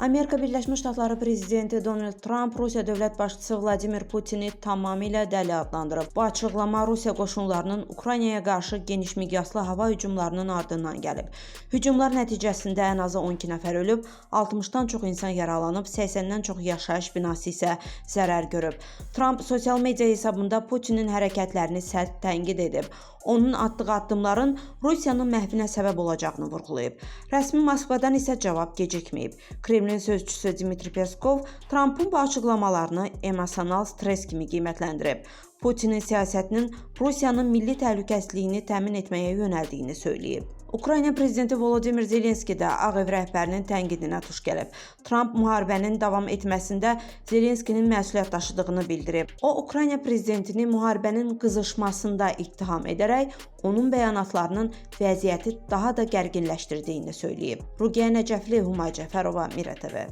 Amerika Birləşmiş Ştatları prezidenti Donald Trump Rusiya dövlət başçısı Vladimir Putini tamamilə dəli adlandırıb. Bu açıqlama Rusiya qoşunlarının Ukraynaya qarşı geniş miqyaslı hava hücumlarının ardından gəlib. Hücumlar nəticəsində ən azı 12 nəfər ölüb, 60-dan çox insan yaralanıb, 80-dən çox yaşayış binası isə zərər görüb. Trump sosial media hesabında Putinin hərəkətlərini sərt tənqid edib. Onun atdığı addımların Rusiyanın məhvinə səbəb olacağını vurğulayıb. Rəsmi Moskvadan isə cavab gecikməyib. Kremlin sözçüsü Dmitri Peskov Trump'ın bu açıqlamalarını emosional stres kimi qiymətləndirib. Putinin siyasətinin Rusiyanın milli təhlükəsizliyini təmin etməyə yönəldiyini söyləyib. Ukrayna prezidenti Volodymyr Zelenski də Ağ Ev rəhbərinin tənqidinə tuş gəlib. Trump müharibənin davam etməsində Zelenskinin məsuliyyət daşıdığını bildirib. O, Ukrayna prezidentini müharibənin qızışmasında ittiham edərək, onun bəyanatlarının vəziyyəti daha da gərginləşdirdiyini söyləyib. Ruqiyyə Nəcəfli, Humay Cəfərova, Mirə TV.